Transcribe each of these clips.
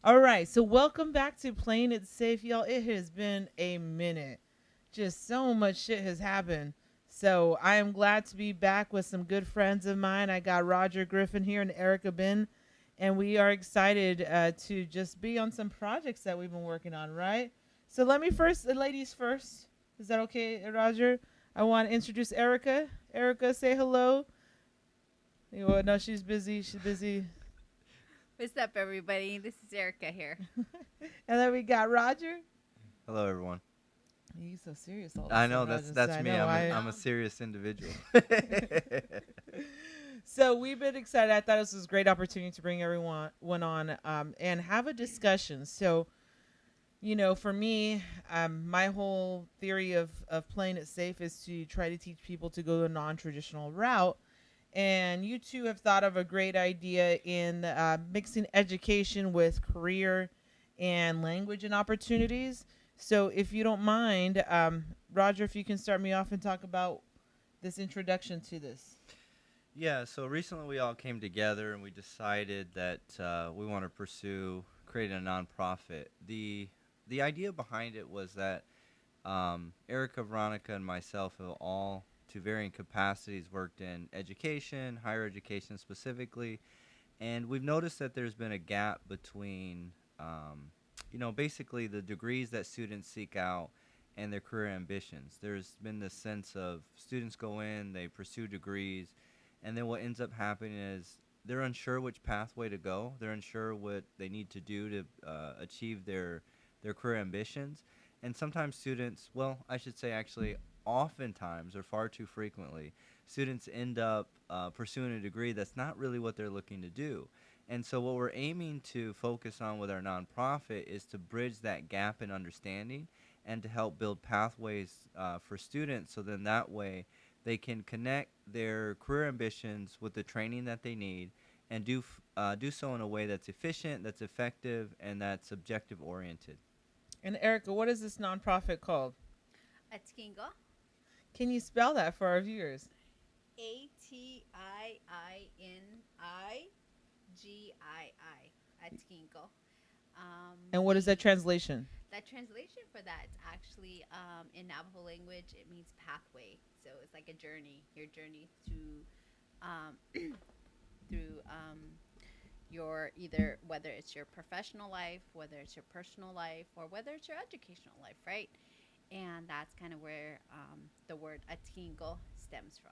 All right, so welcome back to Playing It Safe, y'all. It has been a minute. Just so much shit has happened. So I am glad to be back with some good friends of mine. I got Roger Griffin here and Erica Ben, and we are excited to just be on some projects that we've been working on, right? So let me first, the ladies first. Is that okay, Roger? I want to introduce Erica. Erica, say hello. No, she's busy. She's busy. What's up, everybody? This is Erica here. And then we got Roger. Hello, everyone. He's so serious all of a I sudden, know that's Roger. that's I me. know. I'm a, I I I'm a know. serious individual. So we've been excited. I thought this was a great opportunity to bring everyone one on and have a discussion. So for me, my whole theory of playing it safe is to try to teach people to go a non-traditional route. And you two have thought of a great idea in mixing education with career and language and opportunities. So if you don't mind, Roger, if you can start me off and talk about this introduction to this. Yeah. So recently we all came together and we decided that we want to pursue creating a nonprofit. The idea behind it was that Erica, Veronica, and myself have all, to varying capacities, worked in education, higher education specifically, and we've noticed that there's been a gap between basically the degrees that students seek out and their career ambitions. There's been this sense of students go in, they pursue degrees, and then what ends up happening is they're unsure which pathway to go. They're unsure what they need to do to achieve their career ambitions. And sometimes students, well, I should say actually, oftentimes or far too frequently, students end up pursuing a degree that's not really what they're looking to do. And so, what we're aiming to focus on with our nonprofit is to bridge that gap in understanding and to help build pathways for students so then that way they can connect their career ambitions with the training that they need and do so in a way that's efficient, that's effective, and that's objective oriented. And Erica, what is this nonprofit called? Atingo. Can you spell that for our viewers? Atiinigi. Atingo. And what is that We translation? That translation for that is actually in Navajo language. It means pathway. So it's like a journey. Your journey through um, through your either whether it's your professional life, whether it's your personal life, or whether it's your educational life, right? And that's kind of where the word atingo stems from.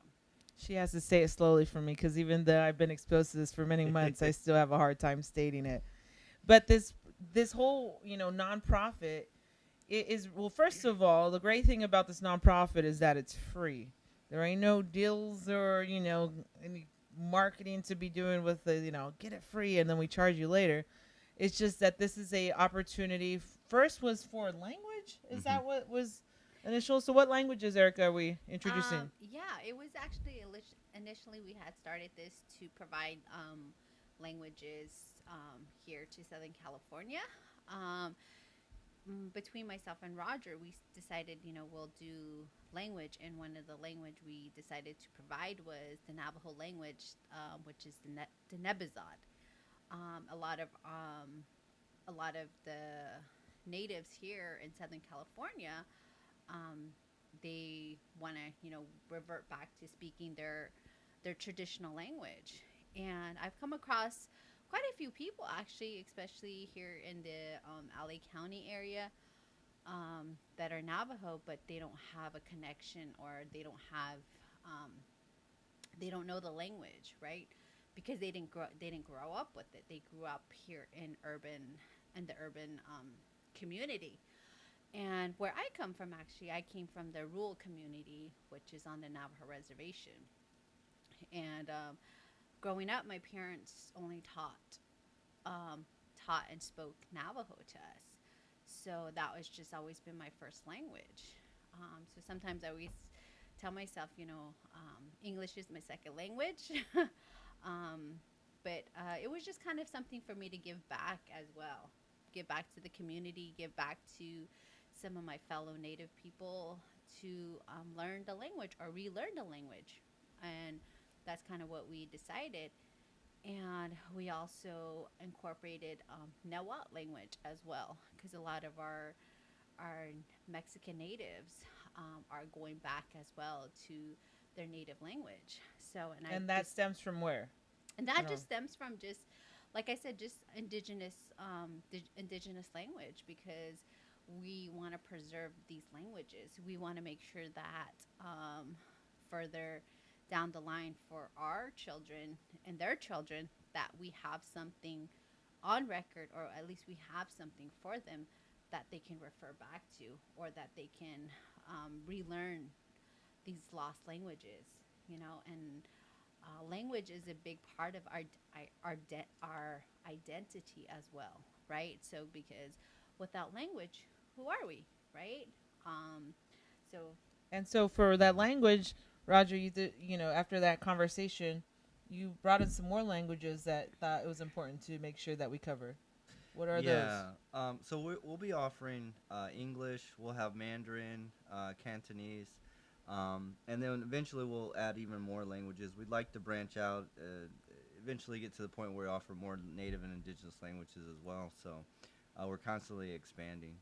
She has to say it slowly for me because even though I've been exposed to this for many months, I still have a hard time stating it. But this whole nonprofit is, well, first of all, the great thing about this nonprofit is that it's free. There ain't no deals or any marketing to be doing with the get it free and then we charge you later. It's just that this is a opportunity. First was for language. Is Hmm. that what was initial? So what languages, Erica, are we introducing? Yeah, it was actually initially we had started this to provide languages here to Southern California. Um, Between myself and Roger, we decided, we'll do language, and one of the language we decided to provide was the Navajo language, which is the Nebizod. Um, a lot of um, a lot of the natives here in Southern California, um, they want to, revert back to speaking their traditional language. And I've come across quite a few people actually, especially here in the LA County area, that are Navajo, but they don't have a connection or um, they don't know the language, right? Because they didn't grow up with it. They grew up here in the urban community. And where I come from, actually, I came from the rural community, which is on the Navajo reservation. And growing up, my parents only um, taught and spoke Navajo to us. So that was just always been my first language. So sometimes I always tell myself, English is my second language. um, but it was just kind of something for me to give back as well. Give back to the community, give back to some of my fellow Native people to learn the language or relearn the language. And that's kind of what we decided. And we also incorporated Nahuatl language as well, because a lot of our Mexican natives are going back as well to their native language. So, and I And that just stems from where? and that No. just stems from just, like I said, just indigenous language, because we want to preserve these languages. We want to make sure that further down the line for our children and their children, that we have something on record, or at least we have something for them that they can refer back to, or that they can relearn these lost languages, and language is a big part of our identity as well, right? So because without language, who are we, right? Um, so And so for that language, Roger, after that conversation, you brought in some more languages that thought it was important to make sure that we cover. What are those? Yeah. So we'll be offering English. We'll have Mandarin, Cantonese, and then eventually we'll add even more languages. We'd like to branch out, eventually get to the point where we offer more native and indigenous languages as well. So we're constantly expanding.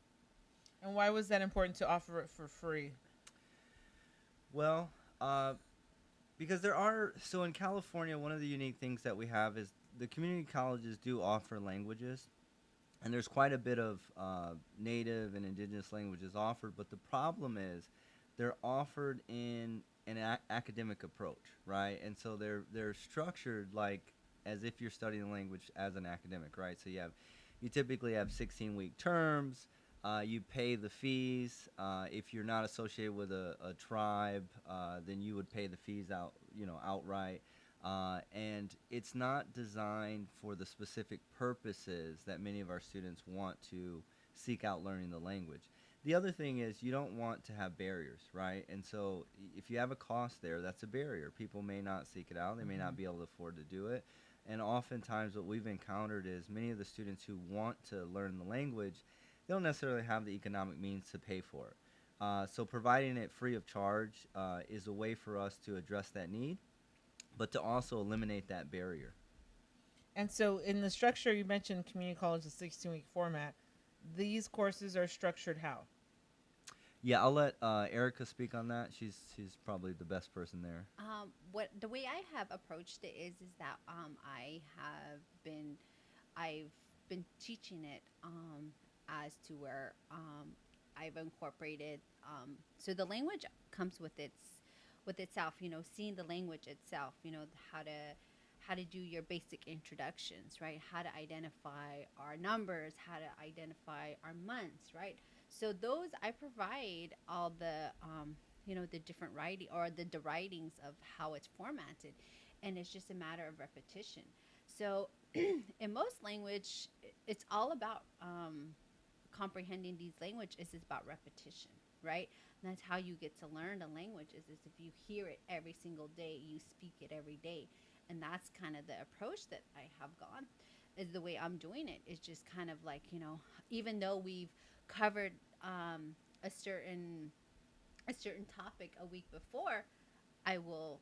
And why was that important to offer it for free? Well, uh, because there are, so in California, one of the unique things that we have is the community colleges do offer languages, and there's quite a bit of native and indigenous languages offered. But the problem is they're offered in an academic approach, right? And so they're structured like as if you're studying the language as an academic, right? So you typically have 16-week terms. You pay the fees. If you're not associated with a tribe, then you would pay the fees outright. And it's not designed for the specific purposes that many of our students want to seek out learning the language. The other thing is you don't want to have barriers, right? And so if you have a cost there, that's a barrier. People may not seek it out. They may Mm-hmm. not be able to afford to do it. And oftentimes what we've encountered is many of the students who want to learn the language, they don't necessarily have the economic means to pay for it. So providing it free of charge is a way for us to address that need, but to also eliminate that barrier. And so in the structure, you mentioned community college, the 16-week format. These courses are structured how? Yeah, I'll let Erica speak on that. She's probably the best person there. what the way I have approached it is that I've been teaching it as to where I've incorporated, so the language comes with itself, seeing the language itself, how to do your basic introductions, right? How to identify our numbers, how to identify our months, right? So those I provide all the different writing, or the writings of how it's formatted, and it's just a matter of repetition. So in most language, it's all about comprehending these languages is about repetition, right? And that's how you get to learn the language is if you hear it every single day, you speak it every day. And that's kind of the approach that I have gone, is the way I'm doing it is just kind of like, even though we've covered a certain topic a week before, I will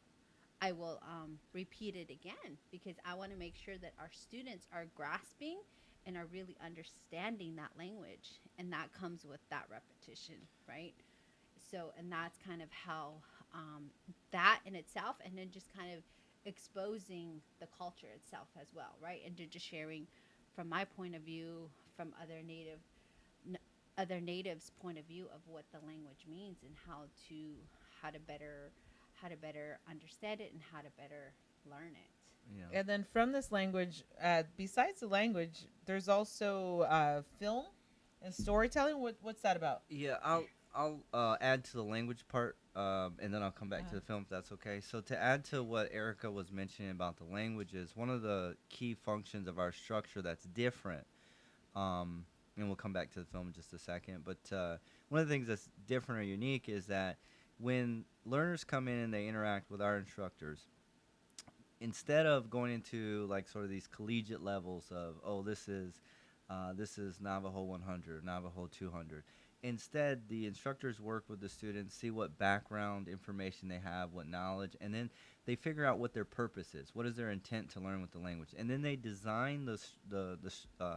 repeat it again, because I want to make sure that our students are grasping and are really understanding that language, and that comes with that repetition, right? So, and that's kind of how that in itself, and then just kind of exposing the culture itself as well, right? And just sharing from my point of view, from other natives' point of view of what the language means, and how to better understand it, and how to better learn it. Yeah. And then from this language, besides the language, there's also film and storytelling. What's that about? Yeah, I'll add to the language part, and then I'll come back to Uh, the film if that's okay. So to add to what Erica was mentioning about the languages, one of the key functions of our structure that's different, and we'll come back to the film in just a second. But one of the things that's different or unique is that when learners come in and they interact with our instructors, instead of going into like sort of these collegiate levels of, oh, this is Navajo 100, Navajo 200. Instead, the instructors work with the students, see what background information they have, what knowledge, and then they figure out what their purpose is, what is their intent to learn with the language, and then they design the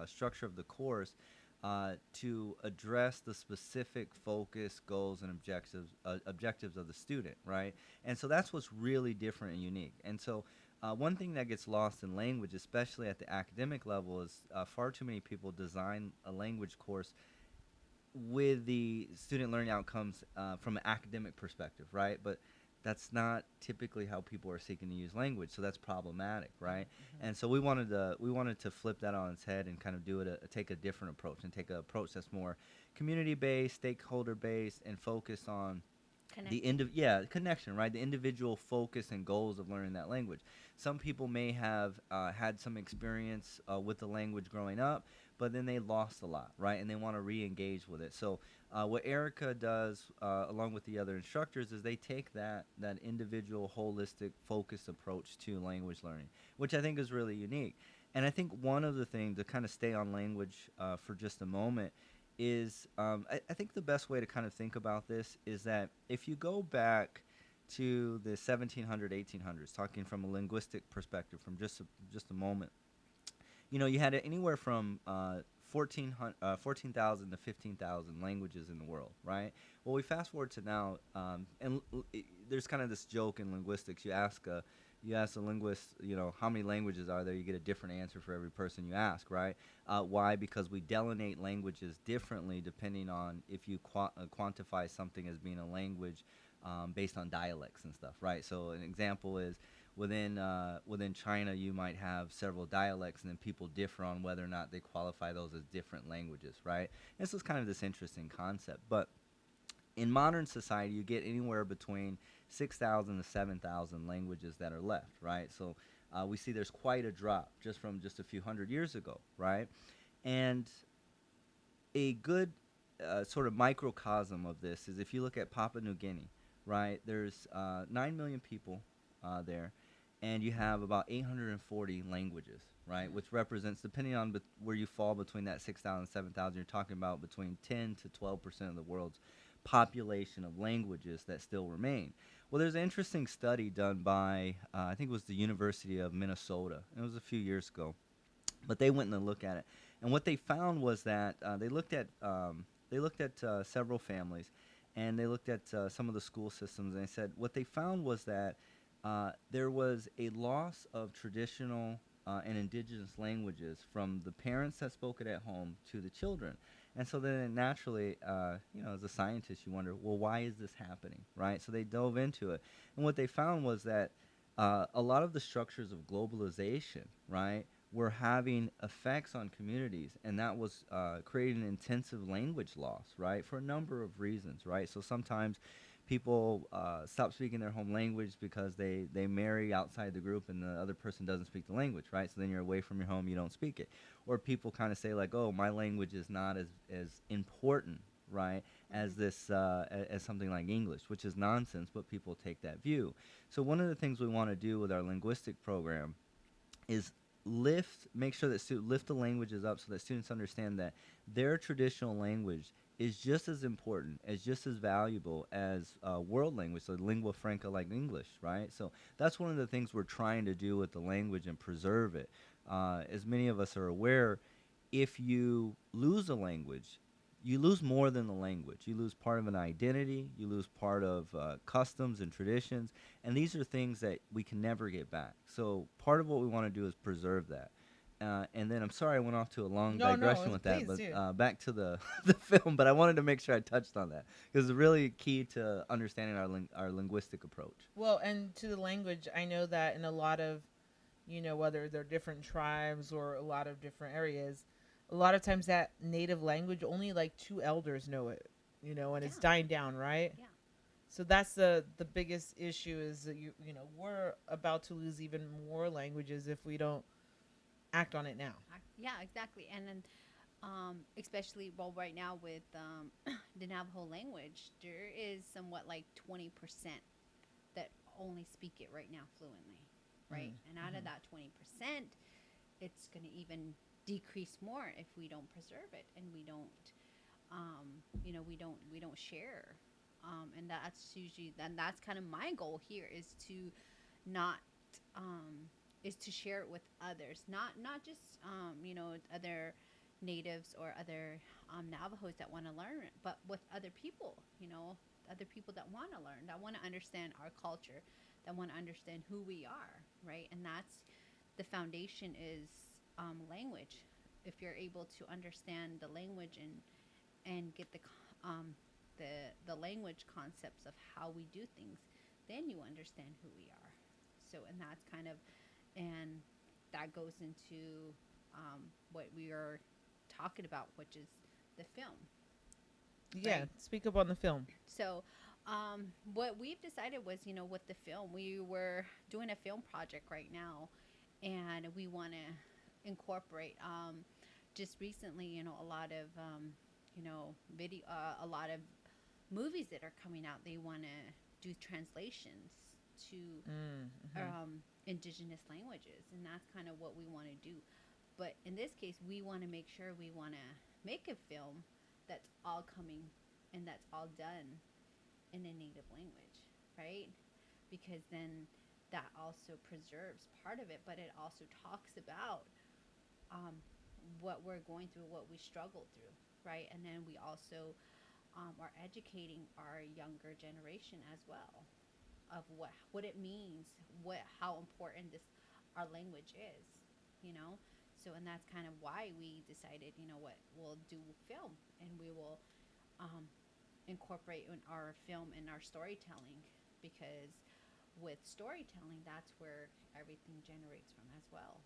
structure of the course to address the specific focus, goals, and objectives of the student, right? And so that's what's really different and unique. And so one thing that gets lost in language, especially at the academic level, is far too many people design a language course with the student learning outcomes from an academic perspective, right? But that's not typically how people are seeking to use language, so that's problematic, right? And so we wanted to flip that on its head and kind of take a different approach and take an approach that's more community based, stakeholder based, and focus on the connection, right? The individual focus and goals of learning that language. Some people may have had some experience with the language growing up, but then they lost a lot, right? And they want to re-engage with it. So what Erica does, along with the other instructors, is they take that individual, holistic, focused approach to language learning, which I think is really unique. And I think one of the things, to kind of stay on language for just a moment, is I think the best way to kind of think about this is that if you go back to the 1700s, 1800s, talking from a linguistic perspective, from just a moment, you had anywhere from 14,000 to 15,000 languages in the world, right? Well, we fast forward to now, there's kind of this joke in linguistics. You ask a linguist, how many languages are there? You get a different answer for every person you ask, right? Why? Because we delineate languages differently depending on if you quantify something as being a language based on dialects and stuff, right? So an example is within China, you might have several dialects, and then people differ on whether or not they qualify those as different languages, right? This is kind of this interesting concept, but in modern society, you get anywhere between 6,000 to 7,000 languages that are left, right? So we see there's quite a drop just from just a few hundred years ago, right? And a good sort of microcosm of this is if you look at Papua New Guinea, right? There's 9 million people there, and you have about 840 languages, right? Which represents, depending on where you fall between that 6,000 and 7,000, you're talking about between 10 to 12% of the world's population of languages that still remain. Well, there's an interesting study done by, I think it was the University of Minnesota. It was a few years ago, but they went and looked at it, and what they found was that they looked at several families, and they looked at some of the school systems, and they said what they found was that there was a loss of traditional and indigenous languages from the parents that spoke it at home to the children. And so then naturally, as a scientist, you wonder, well, why is this happening, right? So they dove into it. And what they found was that a lot of the structures of globalization, right, were having effects on communities, and that was creating intensive language loss, right, for a number of reasons, right? So sometimes people stop speaking their home language because they marry outside the group and the other person doesn't speak the language, right? So then you're away from your home, you don't speak it. Or people kind of say like, oh, my language is not as important, right, as this as something like English, which is nonsense, but people take that view. So one of the things we want to do with our linguistic program is make sure that lift the languages up so that students understand that their traditional language is just as important, just as valuable as world language, so lingua franca like English, right? So that's one of the things we're trying to do with the language and preserve it. As many of us are aware, if you lose a language, you lose more than the language. You lose part of an identity, you lose part of customs and traditions, and these are things that we can never get back. So part of what we want to do is preserve that. And then I'm sorry I went off to a long digression with that, please but back to the film. But I wanted to make sure I touched on that because it's really key to understanding our linguistic approach. Well, and to the language, I know that in a lot of, whether they're different tribes or a lot of different areas, a lot of times that native language, only like 2 elders know it, and it's dying down, right? Yeah. So that's the biggest issue is that we're about to lose even more languages if we don't act on it now. Yeah, exactly. And then especially right now with the Navajo language, there is somewhat like 20% that only speak it right now fluently, right? And out of that 20%, it's going to even decrease more if we don't preserve it and we don't we don't share, and that's usually, and that's kind of my goal here, is to not is to share it with others, not just other natives or other Navajos that want to learn it, but with other people, other people that want to learn, that want to understand our culture, that want to understand who we are, right? And that's the foundation is language. If you're able to understand the language and get the language concepts of how we do things, then you understand who we are. So, and that's kind of, and that goes into what we are talking about, which is the film. Yeah, Right. speak up on the film. So, what we've decided was, with the film, we were doing a film project right now, and we want to incorporate. Just recently, a lot of, video, a lot of movies that are coming out. They want to do translations to Mm-hmm. indigenous languages, and that's kind of what we want to do. But in this case, we want to make sure we want to make a film that's all coming and that's all done in a native language, right? Because then that also preserves part of it, but it also talks about um, what we're going through, what we struggle through, right? And then we also are educating our younger generation as well of what it means, what how important this our language is, you know. So, and that's kind of why we decided, what we'll do film, and we will um, incorporate in our film and our storytelling, because with storytelling, that's where everything generates from as well.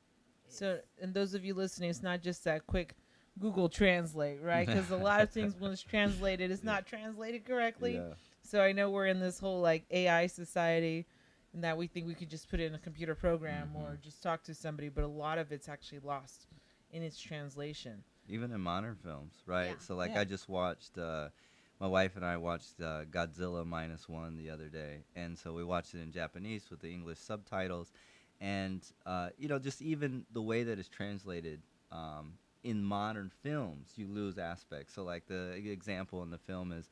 Is So, and those of you listening, it's not just that quick Google Translate, right? Because a lot of things when it's translated, it's Yeah. not translated correctly. Yeah. So I know we're in this whole like AI society, and that we think we could just put it in a computer program Hmm. or just talk to somebody, but a lot of it's actually lost in its translation. Even in modern films, yeah, right? So like Yeah. I just watched my wife and I watched Godzilla minus one the other day, and so we watched it in Japanese with the English subtitles, and just even the way that it's translated in modern films, you lose aspects. So like the example in the film is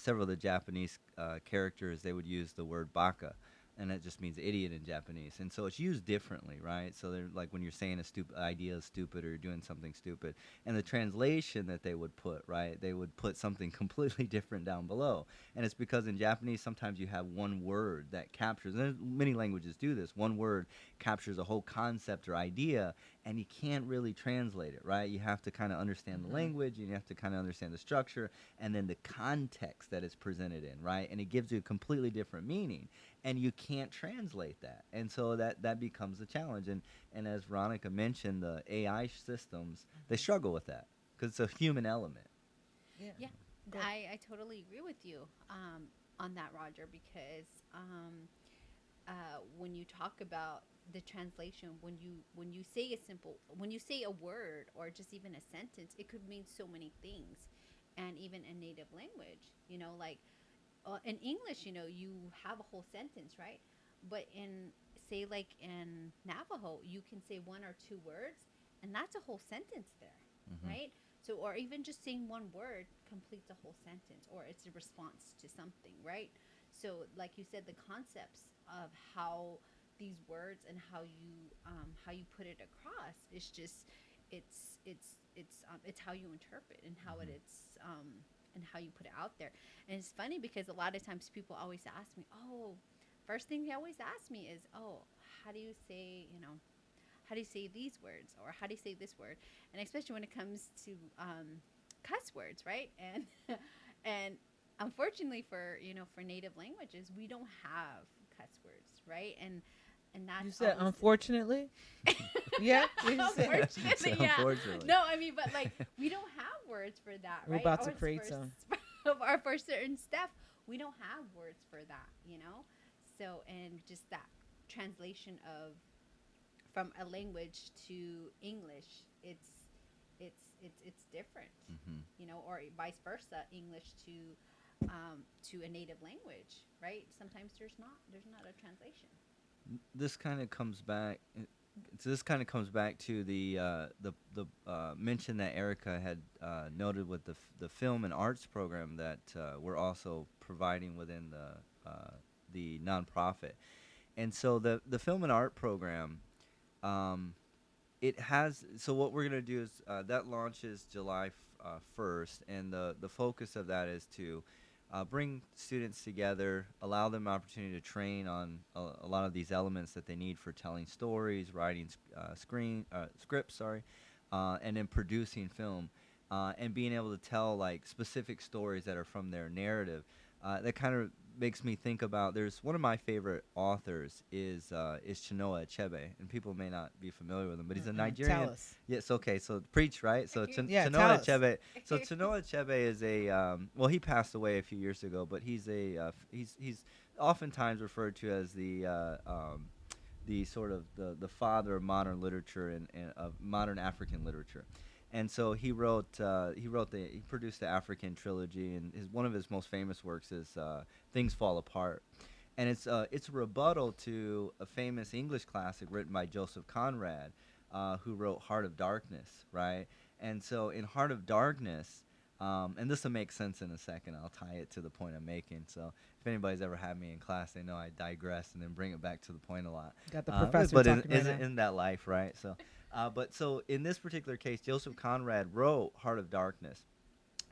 several of the Japanese characters, they would use the word baka, and it just means idiot in Japanese. And so it's used differently, right? So they're like when you're saying a stupid idea is stupid or you're doing something stupid, and the translation that they would put, right? They would put something completely different down below. And it's because in Japanese sometimes you have one word that captures, and many languages do this. One word captures a whole concept or idea, and you can't really translate it, right? You have to kind of understand the Mm-hmm. language, and you have to kind of understand the structure and then the context that it's presented in, right? And it gives you a completely different meaning, and you can't translate that, and so that becomes a challenge. And as Veronica mentioned, the AI systems, they struggle with that because it's a human element. Yeah. yeah. Go ahead. I totally agree with you on that, Roger, because when you talk about the translation, when you say a simple, when you say a word or just even a sentence, it could mean so many things. And even in native language, like in English, you have a whole sentence, right? But in, say, like in Navajo, you can say one or two words, and that's a whole sentence there, Hmm. right? So, or even just saying one word completes a whole sentence, or it's a response to something, right? So, like you said, the concepts of how these words and how you put it across is just it's how you interpret and how Hmm. it's and how you put it out there. And it's funny because a lot of times people always ask me, oh, first thing they always ask me is, oh, how do you say, how do you say these words, or how do you say this word? And especially when it comes to cuss words, right? And and unfortunately for for native languages, we don't have cuss words, right? And You that's said always unfortunately. Yeah. You said So unfortunately, yeah. unfortunately. No, I mean, but like we don't have words for that, we're right? about to Or create some. or for certain stuff, we don't have words for that. So, and just that translation of from a language to English, it's different, Hmm. or vice versa, English to a native language, right? Sometimes there's not a translation. This kind of comes back. So this kind of comes back to the mention that Erica had noted with the film and arts program that we're also providing within the nonprofit. And so the film and art program, um, it has. So what we're gonna do is that launches July 1st, and the focus of that is to bring students together, allow them opportunity to train on a lot of these elements that they need for telling stories, writing scripts, sorry, and then producing film, and being able to tell like specific stories that are from their narrative. That kind of makes me think about. There's one of my favorite authors is Chinua Achebe, and people may not be familiar with him, but he's a Tell Nigerian. us. Yes, okay. So preach, right? So Yeah, tell Chinua us. Achebe. So Chinua Achebe is a well, he passed away a few years ago, but he's he's oftentimes referred to as the sort of the father of modern literature and of modern African literature. And so he produced the African trilogy, and one of his most famous works is Things Fall Apart, and it's a rebuttal to a famous English classic written by Joseph Conrad, who wrote Heart of Darkness, right? And so in Heart of Darkness, and this will make sense in a second. I'll tie it to the point I'm making. So if anybody's ever had me in class, they know I digress and then bring it back to the point a lot. Got the professor But talking right now. isn't that life, right? So, but so in this particular case, Joseph Conrad wrote Heart of Darkness,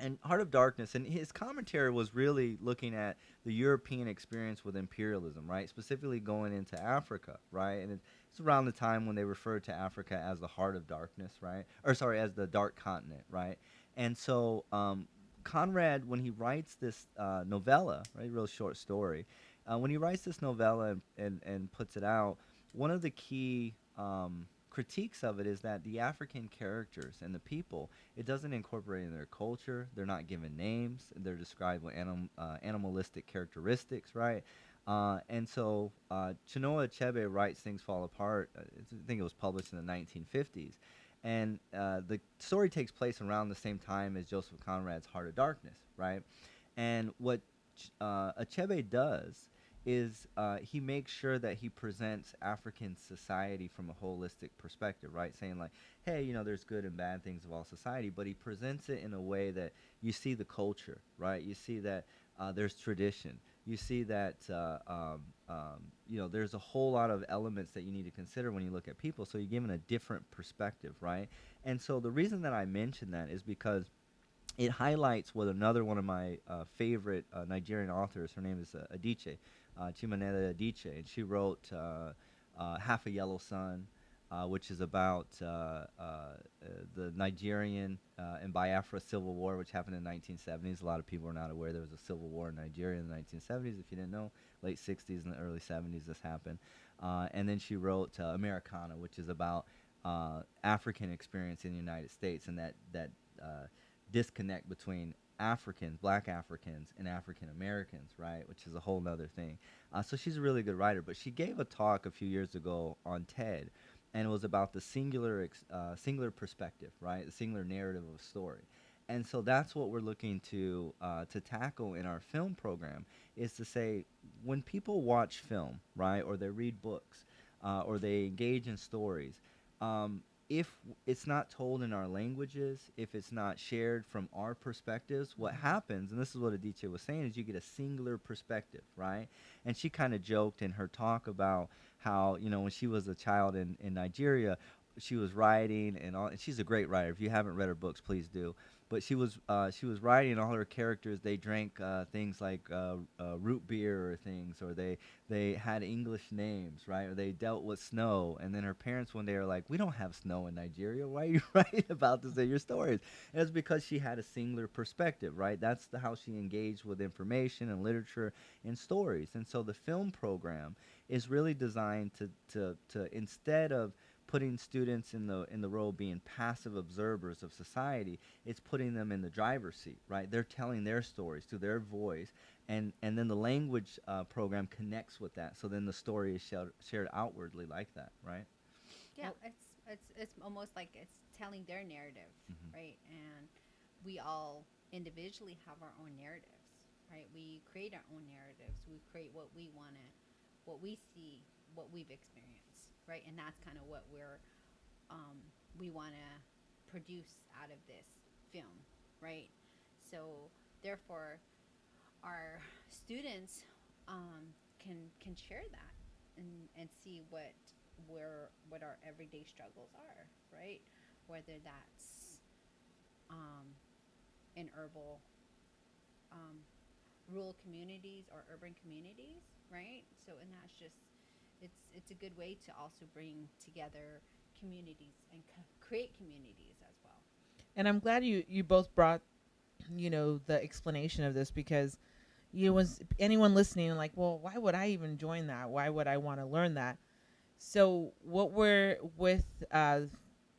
and Heart of Darkness, and his commentary was really looking at the European experience with imperialism, right? Specifically going into Africa, right? And it's around the time when they referred to Africa as the Heart of Darkness, right? Or sorry, as the Dark Continent, right? And so Conrad, when he writes this novella, right, real short story, when he writes this novella and puts it out, one of the key critiques of it is that the African characters and the people, it doesn't incorporate in their culture. They're not given names. They're described with animalistic characteristics, right? And so Chinua Achebe writes Things Fall Apart. I think it was published in the 1950s. And the story takes place around the same time as Joseph Conrad's Heart of Darkness, right? And what Achebe does is he makes sure that he presents African society from a holistic perspective, right? Saying like, hey, you know, there's good and bad things of all society, but he presents it in a way that you see the culture, right? You see that there's tradition. You see that you know, there's a whole lot of elements that you need to consider when you look at people. So you're given a different perspective, right? And so the reason that I mention that is because it highlights what another one of my favorite Nigerian authors. Her name is Adichie, Chimanere Adichie, and she wrote Half a Yellow Sun, which is about the Nigerian and Biafra Civil War, which happened in the 1970s. A lot of people are not aware there was a civil war in Nigeria in the 1970s. If you didn't know, late 60s and the early 70s this happened. And then she wrote Americana, which is about African experience in the United States and that disconnect between Africans, black Africans, and African Americans, right? Which is a whole nother thing. So she's a really good writer, but she gave a talk a few years ago on TED, and it was about the singular perspective, right? The singular narrative of a story. And so that's what we're looking to tackle in our film program, is to say, when people watch film, right, or they read books, or they engage in stories, if it's not told in our languages, if it's not shared from our perspectives, what happens, and this is what Adichie was saying, is you get a singular perspective, right? And she kind of joked in her talk about how, you know, when she was a child in Nigeria, she was writing and all, and she's a great writer. If you haven't read her books, please do. But she was writing, and all her characters, they drank things like root beer or things, or they had English names, right? Or they dealt with snow. And then her parents one day are like, "We don't have snow in Nigeria. Why are you writing about this in your stories?" And it's because she had a singular perspective, right? That's how she engaged with information and literature and stories. And so the film program is really designed to instead of putting students in the role of being passive observers of society, it's putting them in the driver's seat, right? They're telling their stories through their voice, and then the language program connects with that. So then the story is shared outwardly like that, right? Yeah, it's almost like it's telling their narrative, Mhm. right? And we all individually have our own narratives, right? We create our own narratives. We create what we want to, what we see, what we've experienced, right? And that's kind of what we want to produce out of this film, right? So therefore, our students can share that, and see what our everyday struggles are, right? Whether that's um, in um, rural communities or urban communities, right? So, and that's just it's a good way to also bring together communities and create communities as well. And I'm glad you both brought, the explanation of this, because you was anyone listening like, well, why would I even join that? Why would I want to learn that? So what we're with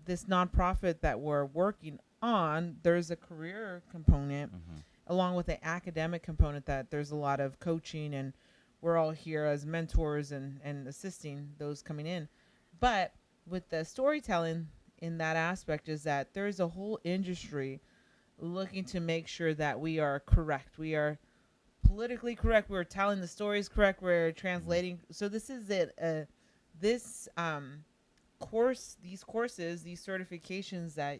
this nonprofit that we're working on, there's a career component Mm-hmm. along with the academic component, that there's a lot of coaching, and we're all here as mentors and assisting those coming in. But with the storytelling in that aspect is that there's a whole industry looking to make sure that we are correct. We are politically correct. We're telling the stories correct. We're translating. So this is it. This course, these courses, these certifications that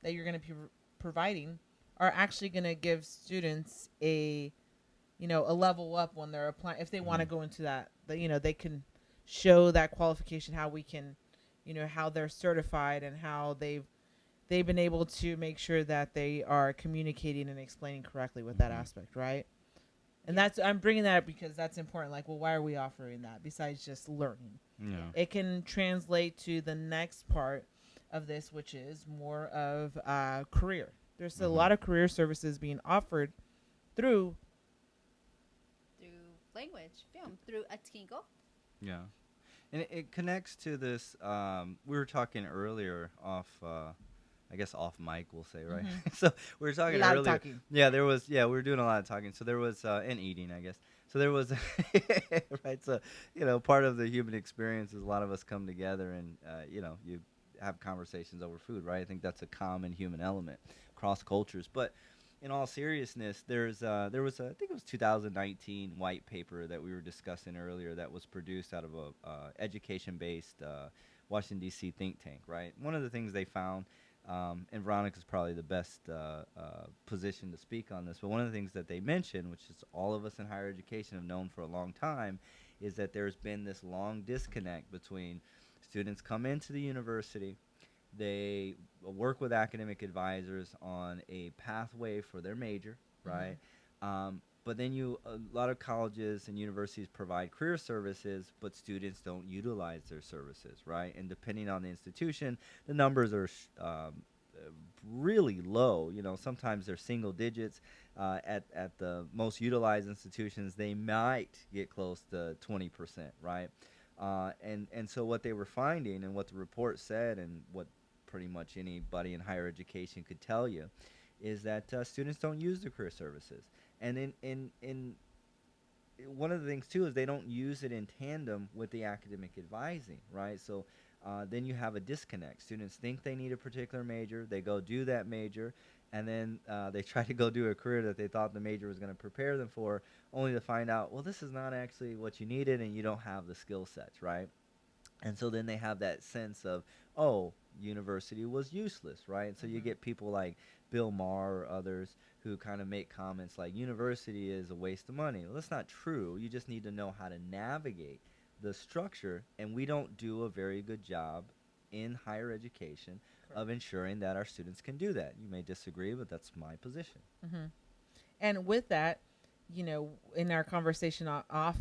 you're going to be providing are actually going to give students a level up when they're applying, if they want to Mm-hmm. go into that. They can show that qualification, how we can, how they're certified, and how they've been able to make sure that they are communicating and explaining correctly with that Mm-hmm. aspect, right? And Yeah. I'm bringing that up because that's important. Like, well, why are we offering that besides just learning? Yeah. It can translate to the next part of this, which is more of career. There's a Mm-hmm. lot of career services being offered through. Through language, film, through Atingo. Yeah. And it connects to this. We were talking earlier off, I guess off mic, we'll say, right? Mhm. So we were A talking lot of earlier. talking. Yeah, there was. Yeah, we were doing a lot of talking. So there was, and eating, I guess. So there was, right. So part of the human experience is a lot of us come together, and you have conversations over food, right? I think that's a common human element across cultures. But in all seriousness, there was I think it was 2019 white paper that we were discussing earlier that was produced out of a education-based Washington D.C. think tank. Right. One of the things they found, and Veronica's probably the best position to speak on this, but one of the things that they mentioned, which is all of us in higher education have known for a long time, is that there's been this long disconnect between students come into the university, they work with academic advisors on a pathway for their major, right? But then a lot of colleges and universities provide career services, but students don't utilize their services, right? And depending on the institution, the numbers are really low. Sometimes they're single digits. At the most utilized institutions, they might get close to 20%, right? And so what they were finding, and what the report said, and what pretty much anybody in higher education could tell you, is that students don't use the career services. And in one of the things too is they don't use it in tandem with the academic advising, right? So then you have a disconnect. Students think they need a particular major, they go do that major, and then they try to go do a career that they thought the major was going to prepare them for, only to find out, well, this is not actually what you needed, and you don't have the skill sets, right? And so then they have that sense of, oh, university was useless, right? And so you get people like Bill Maher or others who kind of make comments like university is a waste of money. Well, that's not true. You just need to know how to navigate the structure, and we don't do a very good job in higher education of ensuring that our students can do that. You may disagree, but that's my position. Mm-hmm. And with that, in our conversation off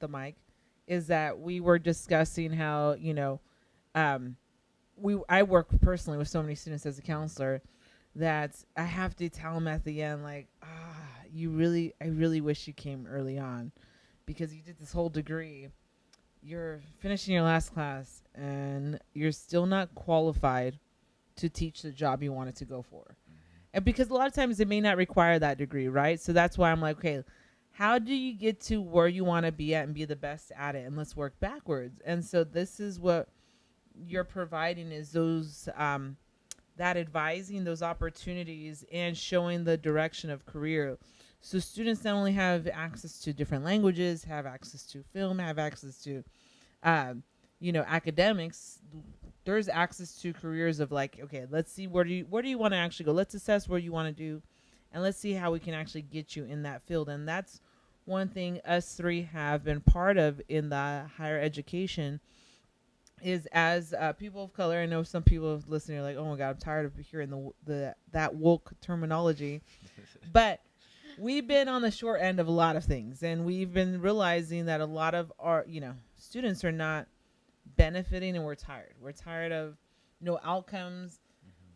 the mic, is that we were discussing how um, I work personally with so many students as a counselor that I have to tell them at the end, like, I really wish you came early on, because you did this whole degree, you're finishing your last class, and you're still not qualified to teach the job you wanted to go for. And because a lot of times it may not require that degree, right? So that's why I'm like, okay, how do you get to where you want to be at and be the best at it? And let's work backwards. And so this is what you're providing, is those that advising, those opportunities, and showing the direction of career. So students not only have access to different languages, have access to film, have access to academics. There's access to careers of, like, okay, let's see, where do you want to actually go? Let's assess where you want to do, and let's see how we can actually get you in that field. And that's one thing us three have been part of in the higher education is as people of color. I know some people listening are like, "Oh my God, I'm tired of hearing the that woke terminology," but we've been on the short end of a lot of things, and we've been realizing that a lot of our students are not benefiting, and we're tired. We're tired of no outcomes.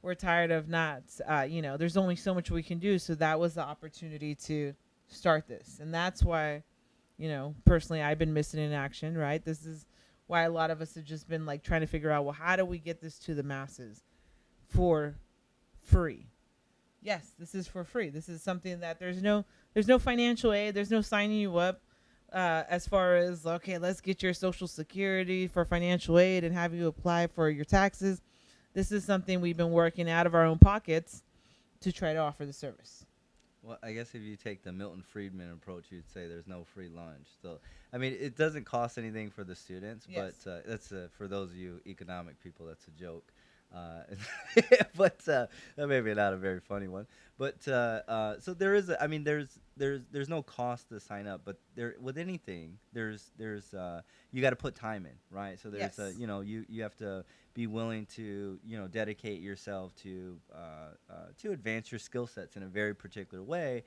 We're tired of not there's only so much we can do. So that was the opportunity to start this, and that's why personally I've been missing in action. Right, this is why a lot of us have just been like trying to figure out, well, how do we get this to the masses for free? Yes, this is for free. This is something that there's no financial aid. There's no signing you up as far as, okay, let's get your social security for financial aid and have you apply for your taxes. This is something we've been working out of our own pockets to try to offer the service. Well, I guess if you take the Milton Friedman approach, you'd say there's no free lunch. So, I mean, it doesn't cost anything for the students, Yes. but that's for those of you economic people, that's a joke. Uh, but that may be not a very funny one. But so there is, I mean, there's no cost to sign up, but there with anything, there's you got to put time in, right? So there's Yes. you have to be willing to dedicate yourself to advance your skill sets in a very particular way,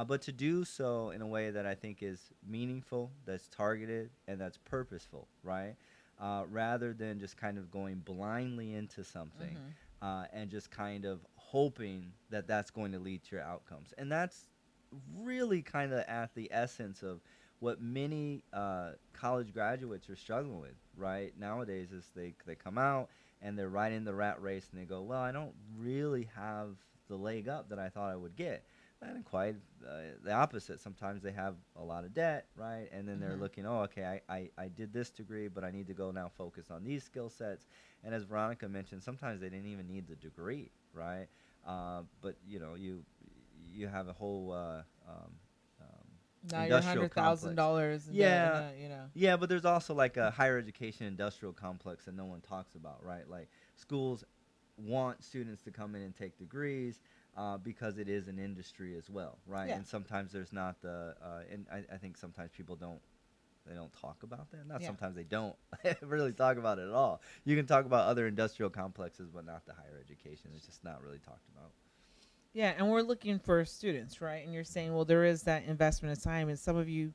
but to do so in a way that I think is meaningful, that's targeted, and that's purposeful, right? Rather than just kind of going blindly into something Mm-hmm. and just kind of hoping that that's going to lead to your outcomes. And that's really kind of at the essence of what many college graduates are struggling with right nowadays is they come out and they're right in the rat race and they go, well, I don't really have the leg up that I thought I would get. And quite the opposite. Sometimes they have a lot of debt, right? And then they're Mm-hmm. looking, oh, okay, I did this degree, but I need to go now focus on these skill sets. And as Veronica mentioned, sometimes they didn't even need the degree, right? But you have a whole Now you're industrial complex. $100,000 in debt, Yeah, and. yeah, but there's also like a higher education industrial complex that no one talks about, right? Like schools want students to come in and take degrees because it is an industry as well, right? Yeah. And sometimes there's not the, and I think sometimes people don't they don't talk about that. Not Yeah. sometimes they don't really talk about it at all. You can talk about other industrial complexes, but not the higher education. It's just not really talked about. Yeah, and we're looking for students, right? And you're saying, well, there is that investment of time, and some of you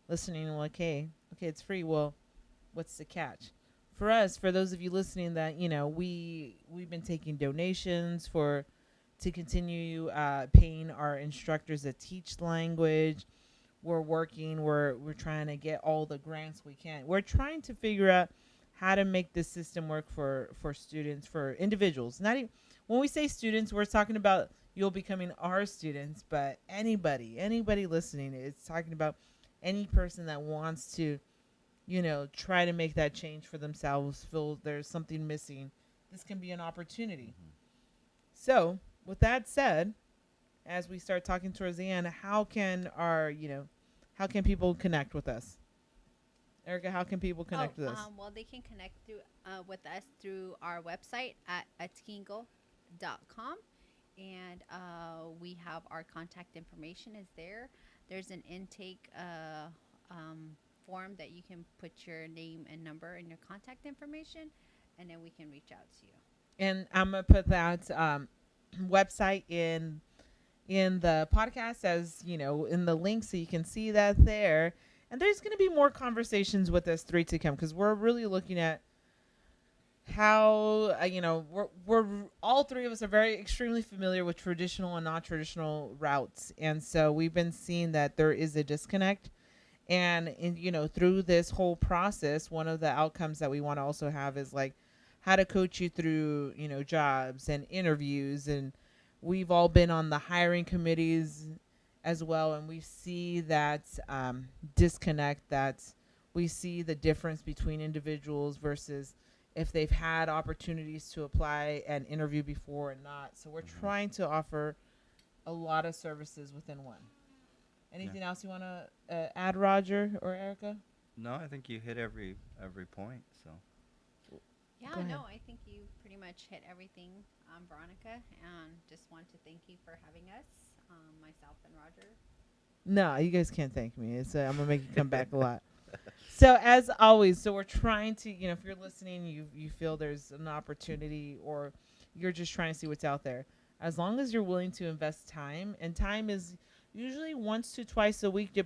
listening are like, hey, okay, it's free. Well, what's the catch? For us, for those of you listening, that we've been taking donations for to continue paying our instructors that teach language. We're working. We're trying to get all the grants we can. We're trying to figure out how to make this system work for students, for individuals. Not even when we say students, we're talking about you'll becoming our students, but anybody listening is talking about any person that wants to try to make that change for themselves, feel there's something missing. This can be an opportunity. Mm-hmm. So, with that said, as we start talking towards the end, how can people connect with us? Erica, how can people connect with us? Well, they can connect with us through our website at atingo.com. And we have our contact information is there. There's an intake form that you can put your name and number and your contact information, and then we can reach out to you. And I'm gonna put that website in the podcast, as in the link, so you can see that there. And there's going to be more conversations with us three to come, because we're really looking at how we're all three of us are very extremely familiar with traditional and non-traditional routes, and so we've been seeing that there is a disconnect. And through this whole process, one of the outcomes that we want to also have is like how to coach you through jobs and interviews. And we've all been on the hiring committees as well, and we see that disconnect, that we see the difference between individuals versus if they've had opportunities to apply and interview before and not. So we're trying to offer a lot of services within one. Anything else you want to add, Roger or Erica? No, I think you hit every point. So Yeah, Go ahead. no, I think you pretty much hit everything, Veronica, and just want to thank you for having us, myself and Roger. No, you guys can't thank me. I'm gonna make you come back a lot. So as always, so we're trying to, if you're listening, you feel there's an opportunity, or you're just trying to see what's out there. As long as you're willing to invest time, and time is usually once to twice a week,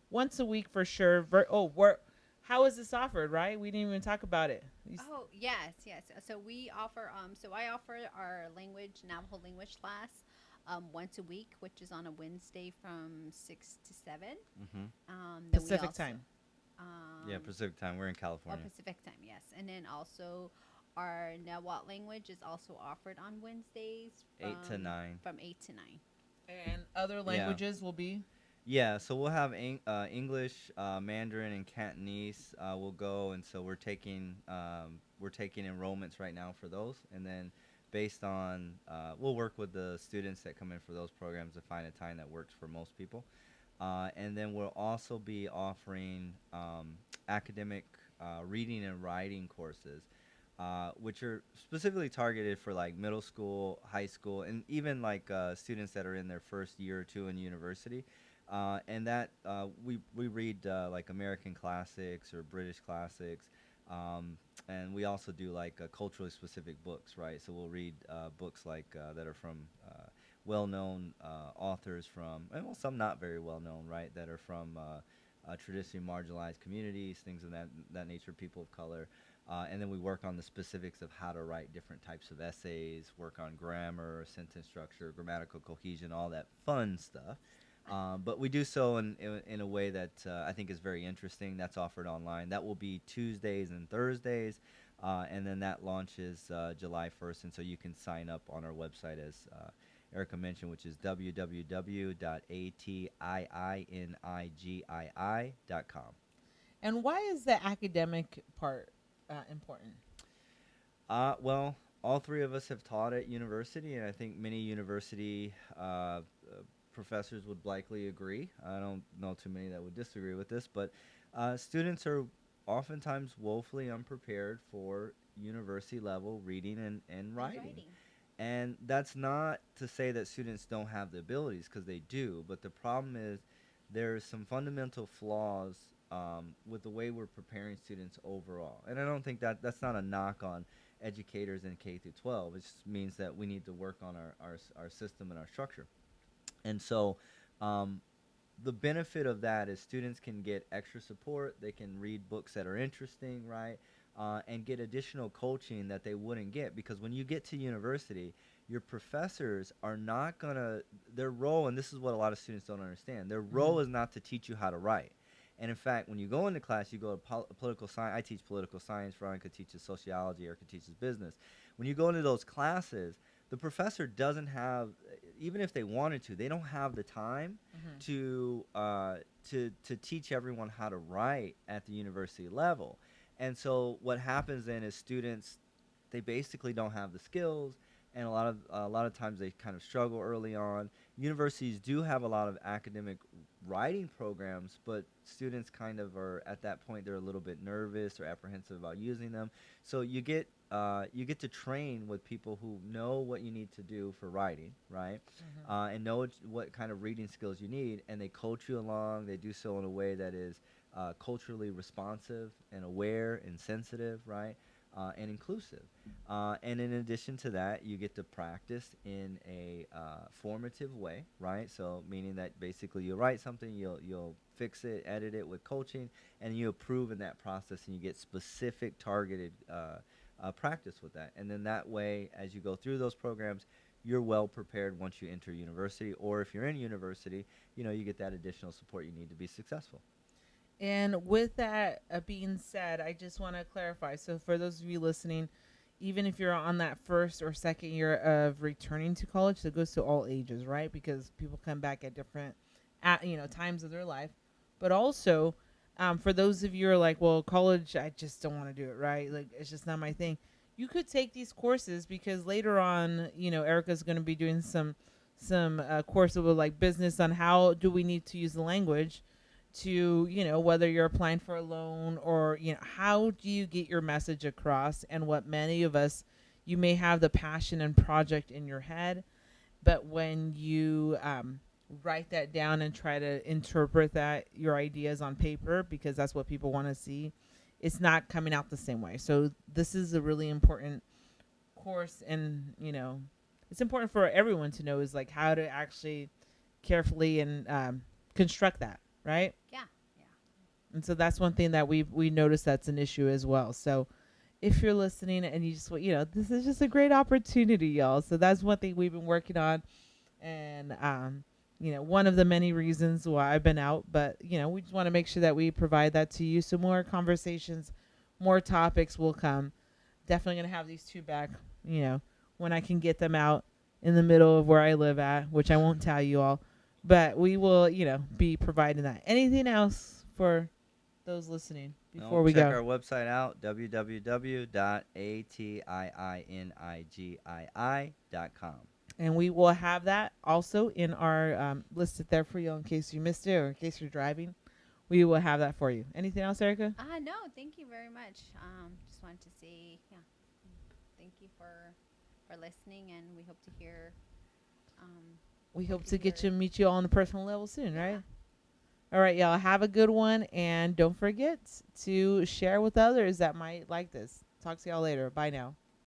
once a week for sure. How is this offered? Right? We didn't even talk about it. Oh, yes, yes. So we offer, so I offer our Navajo language class once a week, which is on a Wednesday from 6 to 7. Hmm. Then we Pacific also, time. Yeah, Pacific time. We're in or California. Pacific time, yes. And then also our Nahuatl language is also offered on Wednesdays 8 to 9. from 8 to 9. And other Yeah. languages will be. Yeah, so we'll have English, Mandarin, and Cantonese. Will go, and so we're taking enrollments right now for those, and then based on we'll work with the students that come in for those programs to find a time that works for most people, and then we'll also be offering academic reading and writing courses. Which are specifically targeted for like middle school, high school, and even like students that are in their first year or two in university. And that we read like American classics or British classics, and we also do like culturally specific books, right? So we'll read books like that are from well-known authors from, and well, some not very well-known, right? That are from traditionally marginalized communities, things of that nature, people of color. And then we work on the specifics of how to write different types of essays, work on grammar, sentence structure, grammatical cohesion, all that fun stuff. But we do so in a way that I think is very interesting. That's offered online. That will be Tuesdays and Thursdays, and then that launches July 1st. And so you can sign up on our website, as Erica mentioned, which is www.atiinigii.com. And why is the academic part important? Well, all three of us have taught at university, and I think many university professors would likely agree. I don't know too many that would disagree with this, but students are oftentimes woefully unprepared for university level reading and writing. And that's not to say that students don't have the abilities, because they do, but the problem is there's some fundamental flaws with the way we're preparing students overall. And I don't think that's not a knock on educators in K through 12. It just means that we need to work on our system and our structure. And so the benefit of that is students can get extra support. They can read books that are interesting, right? And get additional coaching that they wouldn't get, because when you get to university, your professors are not going to, their role, and this is what a lot of students don't understand, their role is not to teach you how to write. And in fact, when you go into class, you go to political science. I teach political science. Veronica teaches sociology. Erica teaches business. When you go into those classes, the professor doesn't have, even if they wanted to, they don't have the time to teach everyone how to write at the university level. And so what happens then is students, they basically don't have the skills, and a lot of times they kind of struggle early on. Universities do have a lot of academic writing programs, but students kind of are at that point, they're a little bit nervous or apprehensive about using them. So you get to train with people who know what you need to do for writing, right? And know what kind of reading skills you need, and they coach you along. They do so in a way that is culturally responsive and aware and sensitive, right? And inclusive. And in addition to that, you get to practice in a formative way, right? So meaning that basically you write something, you'll fix it, edit it with coaching, and you approve in that process, and you get specific targeted practice with that. And then that way, as you go through those programs, you're well prepared once you enter university, or if you're in university, you get that additional support you need to be successful. And with that being said, I just want to clarify. So, for those of you listening, even if you're on that first or second year of returning to college, so it goes to all ages, right? Because people come back at different, times of their life. But also, for those of you who are like, well, college, I just don't want to do it, right? Like, it's just not my thing. You could take these courses, because later on, Erica's going to be doing some course with like business on how do we need to use the language to, whether you're applying for a loan, or, how do you get your message across. And what many of us, you may have the passion and project in your head, but when you write that down and try to interpret that your ideas on paper, because that's what people want to see, it's not coming out the same way. So this is a really important course, and it's important for everyone to know is like how to actually carefully and construct that, right? Yeah. Yeah. And so that's one thing that we noticed that's an issue as well. So if you're listening and you just this is just a great opportunity, y'all. So that's one thing we've been working on, and one of the many reasons why I've been out. But we just want to make sure that we provide that to you. So more conversations, more topics will come. Definitely gonna have these two back. When I can get them out in the middle of where I live at, which I won't tell you all, but we will be providing that. Anything else for those listening before we check go? our website out, www.atiinigii.com. And we will have that also in our listed there for you in case you missed it or in case you're driving. We will have that for you. Anything else, Erica? No, thank you very much. Just wanted to say, thank you for listening, and we hope to hear. We hope to meet you all on the personal level soon, right? All right, y'all. Have a good one, and don't forget to share with others that might like this. Talk to y'all later. Bye now.